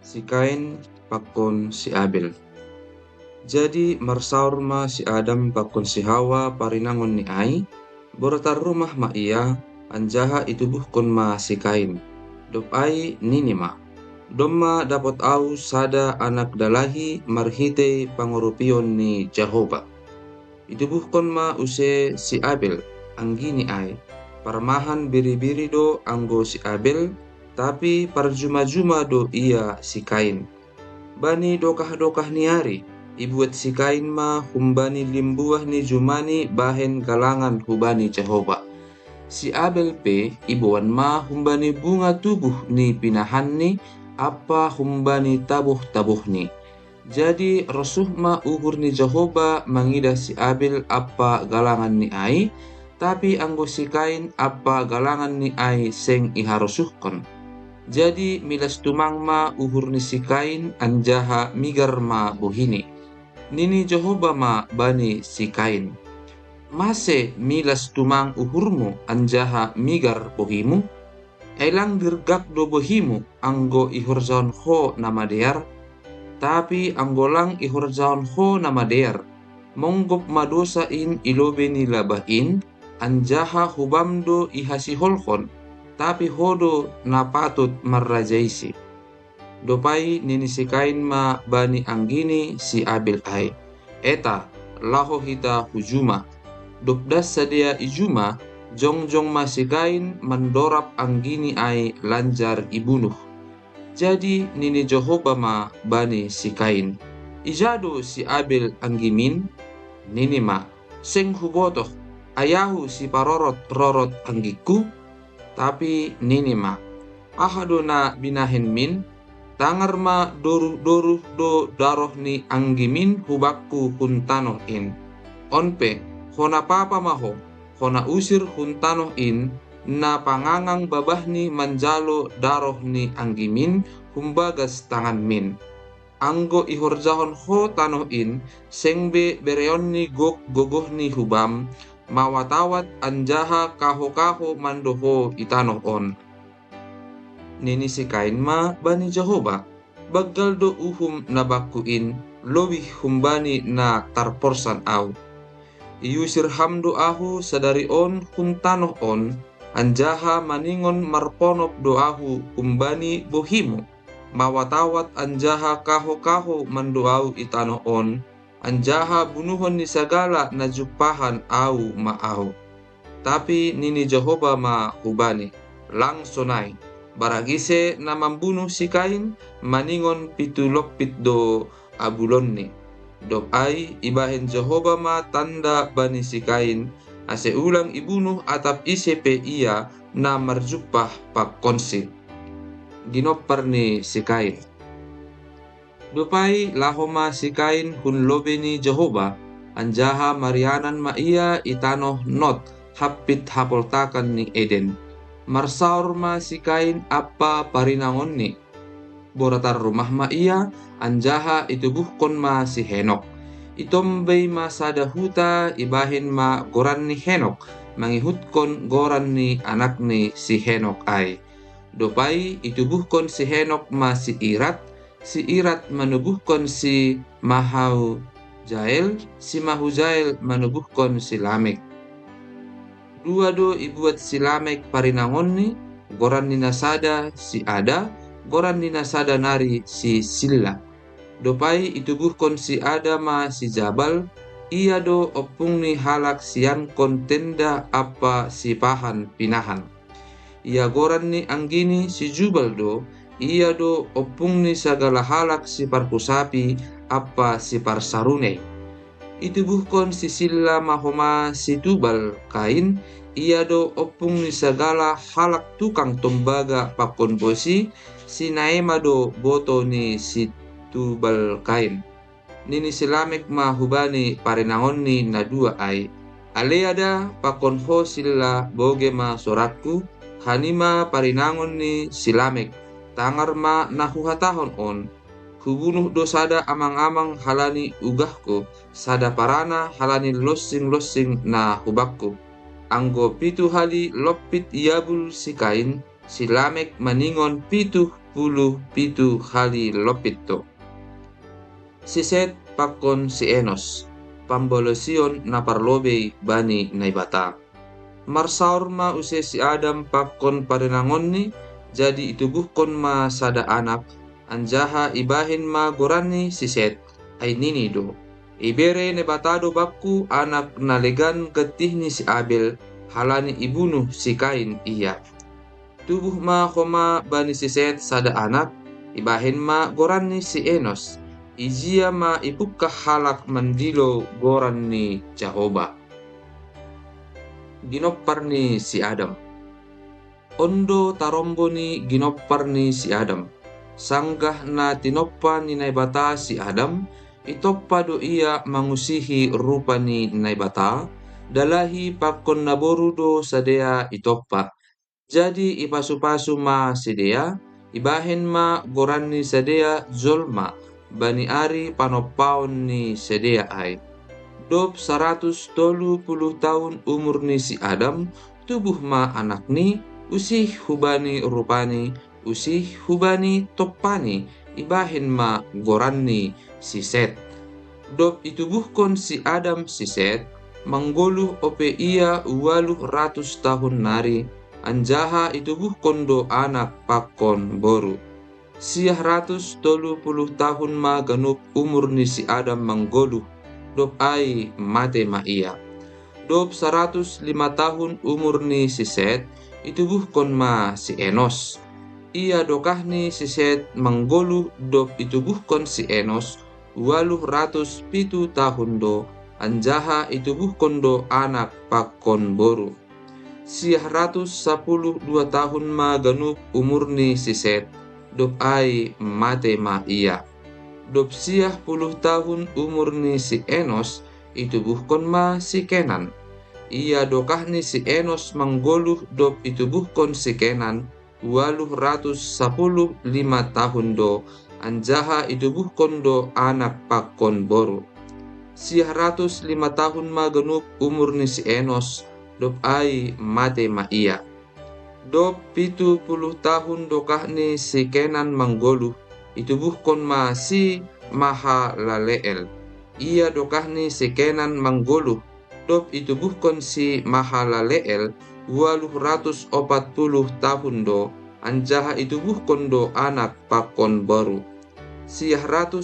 Si Kain pakon si Abel. Jadi marsaur ma si Adam pakon si Hawa parinangon ni ai, borotar rumah ma ia, anjaha itubuhkon ma si Kain. Dop ai nini ma. Domma dapat au sada anak dalahi marhite pangorupion ni Jehovah. Itubuhkon ma use si Abel, anggini ai. Parmahan biri-biri do anggo si Abel, tapi parjuma-juma do ia si Kain. Bani dokah-dokah ni hari, ibuat si Kain ma humbani limbuah ni jumani bahen galangan hubani Jehovah. Si Abel pe ibuan ma humbani bunga tubuh ni pinahan ni apa humbani tabuh-tabuh ni. Jadi rosuh ma uhur ni Jehovah mangida si Abel apa galangan ni ai, tapi anggo si Kain apa galangan ni ai seng iharosuhkon. Jadi milas tumang ma uhur ni si Kain anjaha migar ma bohini. Nini Jehovah ma bani si Kain. Mase milas tumang uhurmu anjaha migar bohimu? Elang dirgak do bohimu anggo ihorjaon ho nama dear, tapi anggolang ihorjaon ho nama dear. Monggop madosa in ilobe ni labain, anjaha hubamdo ihasiholkon, tapi hodo napatut marrajaisi. Dopai nini si Kain ma bani anggini si Abel ai. Eta laho hita hujuma. Dopdas sadia ijuma, jongjong ma si Kain mendorap anggini ai lanjar ibunuh. Jadi nini Jehovah ma bani si Kain. Ijado si Abel anggimin, nini ma, seng hubotoh, ayahu si parorot-rorot anggiku, tapi nini ma, ahado na binahen min, tangar ma doruh-doruh do daroh ni anggimin hubakku huntanoh in. Onpe, hona papa maho, hona usir huntanoh in, na pangangang babah ni manjalo daroh ni anggimin humbagas tangan min. Anggo ihorjahon ho tanoh in, sengbe bereon ni gogoh ni hubam, mawatawat anjaha kaho-kaho mandoho itanoh on. Nini si Kain ma bani Jehovah, bagal do uhum na bakuin, lobih humbani na tarporsan au. Iusir hamdo ahu sadari on huntanoh on, anjaha maningon marponop do ahu humbani bohimu, mawatawat anjaha kaho-kaho mandoau itanoh on, anjaha bunuhon ni sagala na jupahan au maau. Tapi nini Jehovah ma hubani, langsonai, baragise na membunuh si Kain, maningon pitulokpit do abulon ni. Dop ai ibahen Jehovah ma tanda bani si Kain, ase ulang ibunuh atap isepe ia na marjupah pakonsi. Ginopar ni si Kain. Dupai lahoma si Kain hun lobe ni Jehovah, anjaha marianan ma ia itanoh not hapit hapoltakan ni Eden. Marsaur ma si Kain apa parinangon ni. Boratar rumah ma ia, anjaha itubuhkon ma si Henok. Itombay ma sada huta ibahin ma goran ni Henok, mangihutkon goran ni anak ni si Henok ay. Dopay itubuhkon si Henok ma si Irat manubuhkon si Mahujael, si Mahujael manubuhkon si Lamek. Dua do ibuat si Lamek parinangon ni, goran ni nasada si Ada, goran ni nasada nari si Silla. Dopai itubuhkon si Ada ma si Jabal, ia do opung ni halak sian kontenda apa si pahan pinahan. Ia goran ni anggini si Jubal do, ia do opung ni sagala halak si parkusapi apa si parsarune. Itubuhkon si Silla mahoma si Tubal Kain, ia do opung ni sagala halak tukang tombaga pakon bosi, si Naema do boto ni si Tubal Kain. Nini si Lamek mahubani parinangon ni na dua ay. Aleada pakon ho Silla boge ma soratku, hanima parinangon ni si Lamek, tangar ma nahuhatahon on. Hubunuh do sada amang-amang halani ugahku, sada parana halani lossing-lossing na hubakku. Anggo pitu hali lopit iabul si Kain, si Lamek maningon pitu kali lopito. Si Set pakon si Enos, pambolosion na parlobey bani naibata. Marsaur ma use si Adam pakon parinangon ni, jadi itubuhkon ma sada anak, anjaha ibahin ma gorani si Set, ay ninido. Ibere ne batado bakku anak nalegan getih ni si Abel, halani ibunuh si Kain iya. Tubuh ma koma bani si Set sada anak, ibahin ma gorani si Enos, ijia ma ipukka halak mandilo goran ni Jehovah. Ginoppar ni si Adam. Ondo tarombo ni ginoppar ni si Adam. Sanggah na tinoppa ni naibata si Adam, itoppa do ia mangusihi rupa ni naibata, dalahi pakon naboru do sadea itoppa. Jadi ipasu-pasu ma sedea, ibahen ma gorani sedea zolma, bani ari panoppaon ni sedea ai. Dop 130 tahun umur ni si Adam, tubuh ma anak ni, usih hubani rupani, usih hubani toppani, ibahen ma gorani si Set. Dop itubuhkon si Adam si Set, manggoluh ope ia 800 tahun nari, anjaha itubuhkon do anak pakon boru. 130 tahun ma ganup umur ni si Adam manggoluh, dop ai mate ma ia. Dop 105 tahun umur ni si Set, itubuhkon ma si Enos. Ia dokah ni si Set manggoluh, dop itubuhkon si Enos 807 tahun do, anjaha itubuhkon do anak pakon boru. 112 tahun ma ganup umur ni si Set, dop ai mate ma ia. Dop 10 tahun umur ni si Enos, itubuhkon ma si Kenan. Ia dokah ni si Enos manggoluh, dop itubuhkon si Kenan 815 tahun do, anjaha itubuhkon do anak pakon boru. 105 tahun ma ganup umur ni si Enos, dop ai mate ma ia. Dop 70 tahun dokah ni si Kenan manggoluh, itubuhkon ma si Mahalaleel. Ia dokah ni si Kenan manggoluh, dop itubuhkon si Mahalaleel 840 tahun do, anjaha itubuhkon do anak pakon baru. 110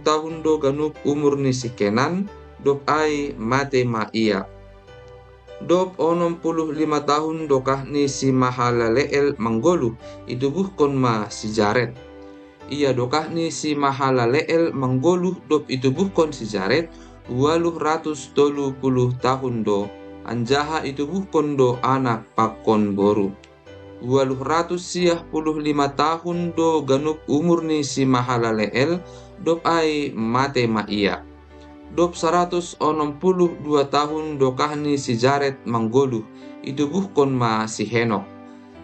tahun do ganup umur ni si Kenan, dop ai mate ma ia. Dop 65 tahun dokah ni si Mahalaleel manggoluh, itubuhkon ma si Jared. Ia dokah ni si Mahalaleel manggoluh, dop itubuhkon si Jared 830 tahun do, anjaha itubuhkon do anak pakon boru. 815 tahun do ganup umur ni si Mahalaleel, dop ai mate ma ia. Dop 162 tahun dokah ni si Jared manggoluh, itubuhkon ma si Henok.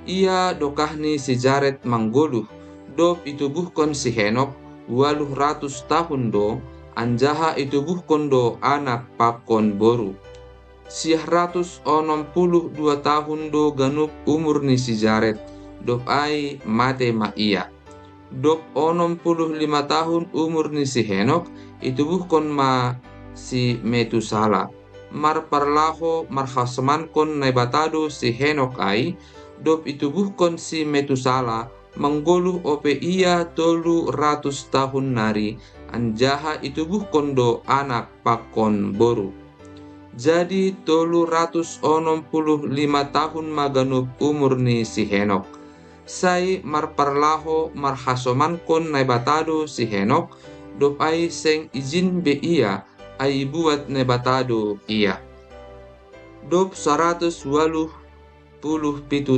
Ia dokah ni si Jared manggoluh, dop itubuhkon si Henok 800 tahun do, anjaha itubuhkon do anak pakon boru. 162 tahun do ganup umur ni si Jared, dop ai mate ma ia. Dop 65 tahun umur ni si Henok, itubuhkon ma si Metusala. Mar parlaho marhasemankon naibatado si Henok ai, dop itubuhkon si Metusala manggoluh ope ia 300 tahun nari, anjaha itubuhkon do anak pakon boru. Jadi 365 tahun maganup umur ni si Henok. Sai marparlaho marhasomankon naibatado si Henok, dop ai seng izin be ia, ai buat naibatado ia. Dop 187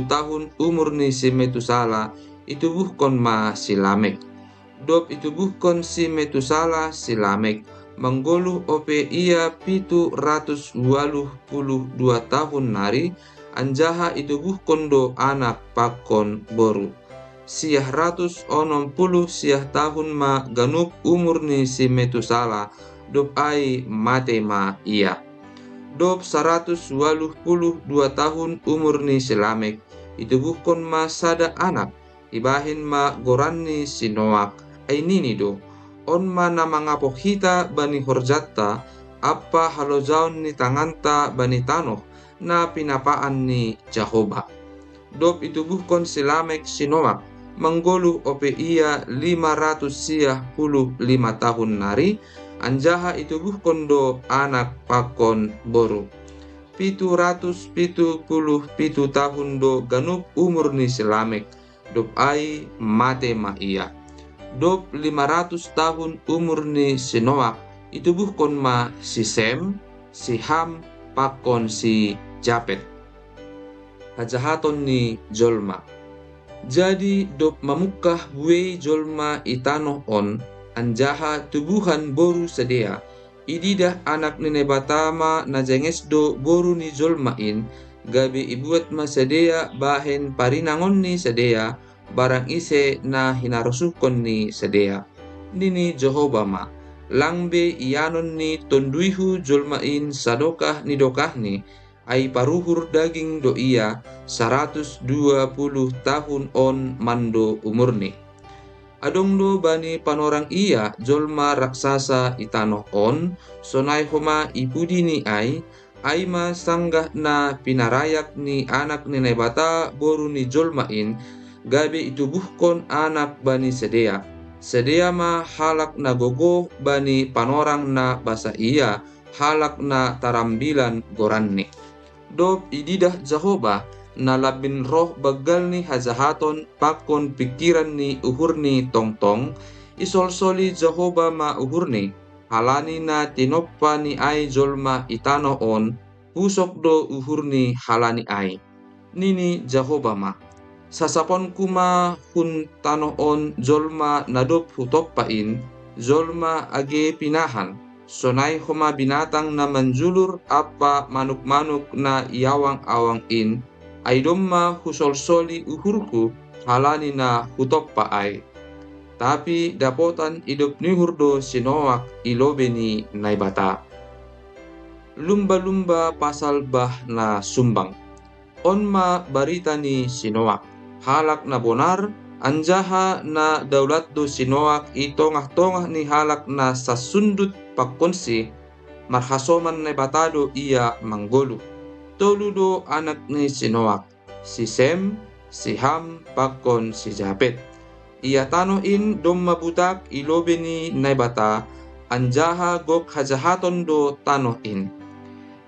tahun umur ni si Metusala, itubuhkon ma si Lamek. Dop itubuhkon si Metusala si Lamek, manggoluh ope ia 782 tahun nari, anjaha itubuhkon do anak pakon boru. 160 tahun ma ganup umur ni si Metusala, dop ai mate ma ia. Dop 182 tahun umur ni si Lamek, itubuhkon ma sada anak, ibahin ma goranni si Noak ay nini do. On ma na mga pokhita bani horjatta apa halojaon ni tanganta bani tanoh na pinapaan ni Jehovah. Dop itubuhkon si Lamek si Noak manggoluh ope ia 555 tahun nari, anjaha itubuhkon do anak pakon boru. 777 tahun do ganup umur ni si Lamek, dop ai mate ma ia. Dop 500 tahun umur ni si Noak, itubuhkon ma si Sem, si Ham, pakon si Japet. Hajahaton ni Jolma. Jadi dop mamukah buei Jolma itanoh on, anjaha tubuhan boru sedea. Ididah anak ni nebatama na jenges do boru ni Jolmain, gabi ibuat ma sedea bahen parinangon ni sedea, barang ise na hinarosuhkon ni sedea. Nini Jehovah ma, langbe ianon ni tonduihu Jolmain sadokah ni dokah ni, ay paruhur daging do ia 120 tahun on mando umurni. Adong do bani panorang ia Jolma raksasa itanoh on, sonai homa ipudi ni ay ma sanggah na pinarayak ni anak ni nebata boru ni Jolmain, gabe itubuhkon anak bani sedea. Sedea ma halak na gogoh bani panorang na basa ia, halak na tarambilan goranni. Dop ididah Jehovah na labin roh bagal ni hajahaton pakon pikiran ni uhurni tongtong, isolsoli Jehovah ma uhurni, halani na tinoppa ni ay Jolma itano on, pusok do uhurni halani ay. Nini Jehovah ma, sasapon kuma hun tano on Jolma na dop hutoppain, Jolma age pinahan, sonai homa binatang na manjulur apa manuk-manuk na iawang-awang in, ay domma husolsoli uhurku halani na hutoppa ay. Tapi dapotan idop ni hurdo si Noak ilobe ni naibata. Lumba-lumba pasal bah na sumbang. On ma barita ni si Noak, halak na bonar, anjaha na daulat do si Noak itongah-tongah ni halak na sasundut pakkonsi, marhasoman na batado ia manggolu. Tolu do anak ni si Noak, si Sem, si Ham, pakon si Japet. Ia tanoin dom mabutak ilobe ni naibata, anjaha gok hajahaton do tanoin.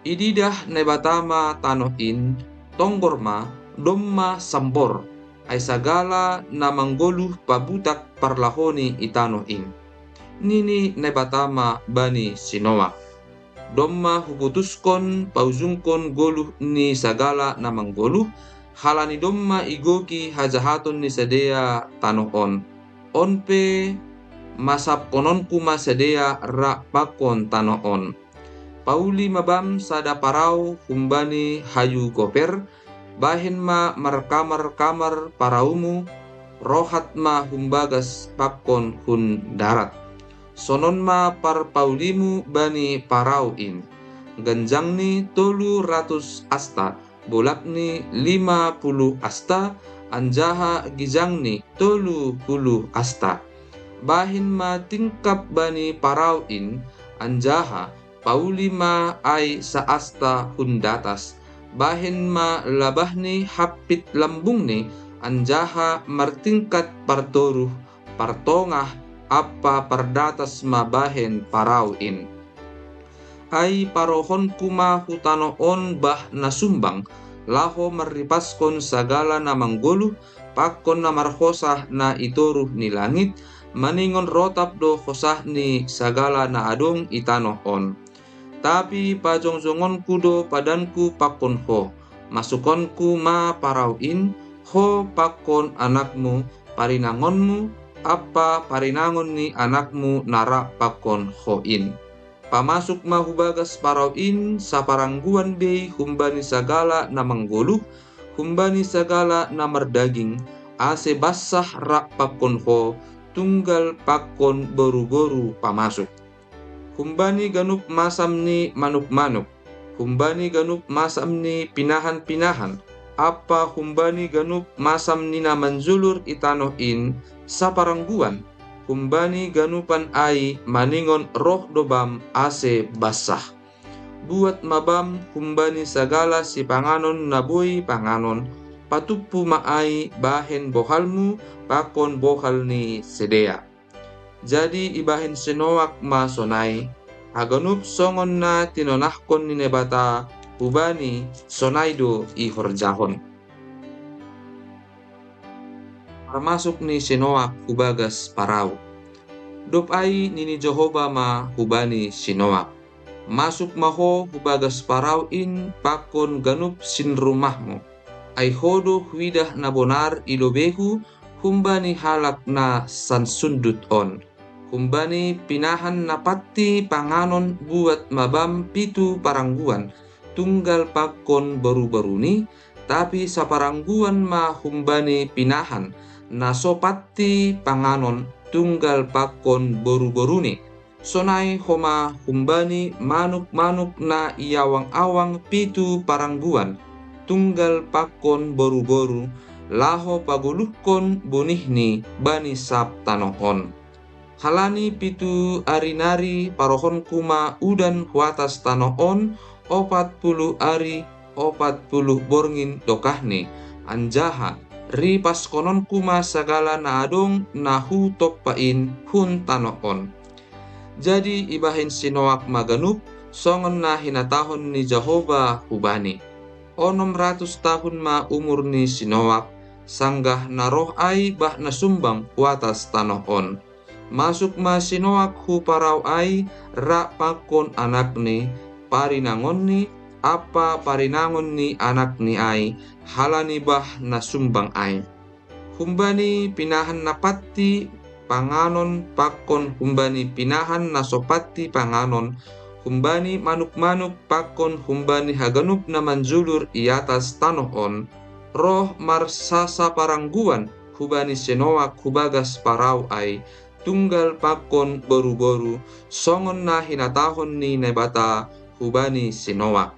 Ididah naibatama tanoin, tonggorma domma sambor, ay sagala na manggoluh pabutak parlahoni itanoin. Nini naibatama bani si Noak. Domma huputuskon pauzungkon goluh ni sagala na manggoluh, halani domma igoki hajahaton ni sedea tanoon. Onpe masap kononku masedea ra pakon tanoon. Pauli mabam sada parau humbani hayu goper, bahen ma markamar-kamar paraumu, rohat ma humbagas pakon hun darat. Sonon ma par paulimu bani parauin, ganjang ni 300 asta, bolak ni 50 asta, anjaha gijang ni 30 asta. Bahin ma tingkap bani parauin, anjaha pauli ma ay sa asta hundatas. Bahin ma labah ni hapit lambung ni, anjaha martingkat partoruh, partongah apa perdatas mabahen parauin. Ay parohon kuma hutanoon bah nasumbang, laho maripaskon sagala na manggoluh, pakon na marhosah na itoruh ni langit, maningon rotap do hosah ni sagala na adong itanoon. Tapi pajongjongonku do padanku pakon ho, masukonku ma parauin, ho pakon anakmu, parinangonmu, apa parinangon ni anakmu nara pakon hoin. Pamasuk mahubagas parauin sa parangguan bei humbani sagala na manggoluh, humbani sagala na mardaging, ase basah rak pakon ho, tunggal pakon boru-boru pamasuk. Humbani ganup masam ni manuk-manuk, humbani ganup masam ni pinahan-pinahan, apa humbani ganup masam nina manjulur itano in saparangguan, humbani ganupan ai maningon roh dobam ase basah. Buat mabam humbani sagala si panganon nabui panganon, patupu maai bahen bohalmu pakon bohal ni sedea. Jadi ibahen senoak ma sonai, aganup songon na tinonahkon ni nebata hubani sonaido i horjahon. Termasuk ni senoak hubagas parau. Dop ai nini Jehovah ma hubani sinoak. Masuk maho hubagas parau in pakon ganup sin rumahmu. Ai hodo huidah na bonar ilobehu humbani halak na sansundut on. Humbani pinahan na pati panganon buat mabam pitu parangguan. Tunggal pakon baru-baru ni, tapi saparangguan ma humbani pinahan na sopati panganon tunggal pakon baru-baru ni. Sonai homa humbani manuk-manuk na iawang-awang pitu parangguan. Tunggal pakon baru-baru laho paguluhkon bonihni bani sap tanohon. Halani pitu ari-nari parohon kuma udan huatas tanohon 40 ari 40 borngin dokahni. Anjaha ripas konon kuma sagala na adong na hu toppain hun tanohon. Jadi ibahin sinoak maganup songon na hinatahon ni Jehovah hubani. 600 tahun ma umur ni sinoak, sanggah na roh ai bah na sumbang huatas tanohon. Masuk ma sinoak hu parau ai ra pakon anak ni parinangon ni apa parinangon ni anak ni ai halani bah na sumbang ai. Humbani pinahan na pati panganon pakon humbani pinahan na sopati panganon. Humbani manuk-manuk pakon humbani haganup na manjulur i atas tanohon. Roh marsasa parangguan hubani senoak hubagas parau ai. Tunggal pakon boru-boru songon na hinatahon ni nebata hubani sinoak.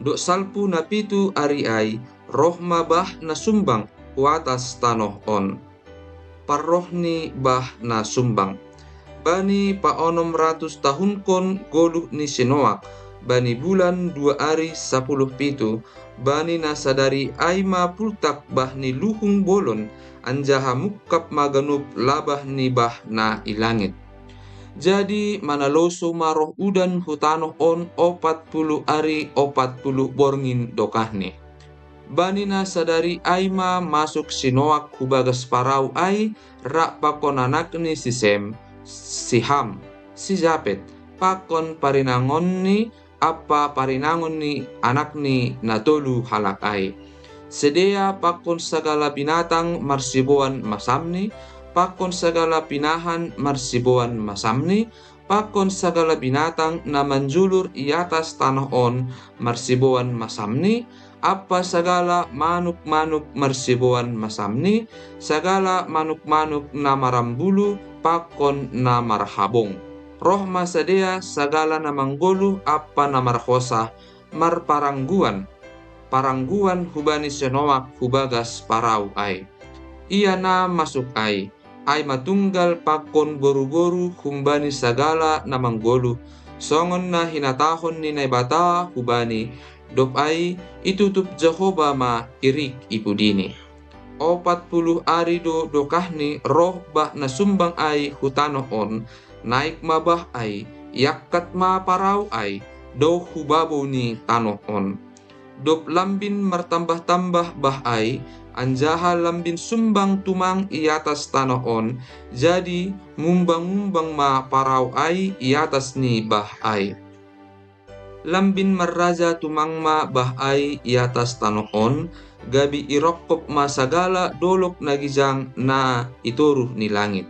Dok salpu na pitu ari ai roh mabah na sumbang huatas tanohon. Parroh ni bah na sumbang. Bani pa 600 tahun kon goluh ni sinoak. Bani bulan 2 ari 10 pitu. Bani na sadari ai ma pultak bah ni luhung bolon. Anjaha mukap maganup labah ni bah na ilangit. Jadi manaloso maroh udan hutanoh on 40 ari 40 borngin dokahni. Bani na sadari aima masuk sinoak hubagas parau ai rak pakon anak ni si Sem, si Ham, si Japet, pakon parinangon ni apa parinangon ni anak ni natolu halak ai. Sedea pakon segala binatang marsiboan masamni, pakon segala pinahan marsiboan masamni, pakon segala binatang na manjulur i atas tanah on marsiboan masamni, apa segala manuk-manuk marsiboan masamni, segala manuk-manuk na marambulu pakon na marhabong. Roh masadea segala na manggolu apa na marhosa marparangguan. Parangguan hubani senoak hubagas parau ai. Ia na masuk ai matunggal pakon boru-boru humbani sagala na manggolu. Songon na hinatahon ni naibata hubani. Dop ai itutup Jehovah ma irik ipudini. 40 ari do dokahni roh bah na sumbang ai hutanohon. Naik mabah ai yakat ma parau ai do hubabo ni tanohon. Dop lambin martambah-tambah bah ai, anjaha lambin sumbang tumang i atas tanohon, jadi mumbang-mumbang ma parau ai i atas ni bah ai. Lambin marraja tumang ma bah ai i atas tanohon, gabi irokop ma sagala dolok nagijang na itoruh ni langit.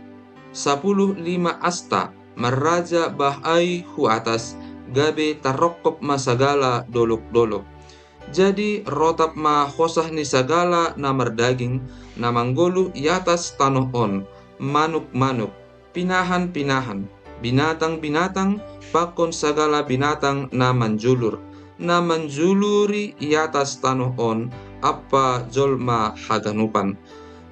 15 asta marraja bah ai hu atas, gabi tarokop ma sagala dolok-dolok. Jadi rotap ma hosah ni sagala na mardaging na manggolu i atas tanohon, manuk-manuk, pinahan-pinahan, binatang-binatang, pakon sagala binatang na manjulur, na manjuluri i atas tanoh on apa jolma haganupan.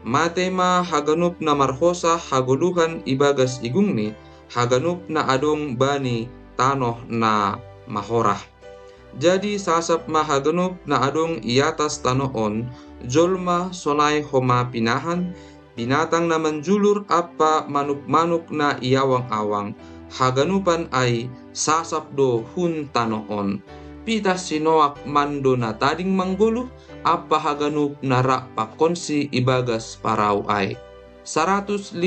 Matema haganup na marhosa hagoluhan ibagas igungni, haganup na adong bani tanoh na mahorah. Jadi sasap mahaganup na adong i atas tanoh on, jolma sonai homa pinahan, binatang na manjulur apa manuk-manuk na iawang-awang, haganupan ay sasap do hun tanoh on. Pita sinoak mando na tading mangguluh, apa haganup na rak pakonsi ibagas parau ay. 150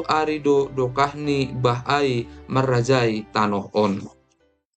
ari do dokahni bah ay marajai tanoh on.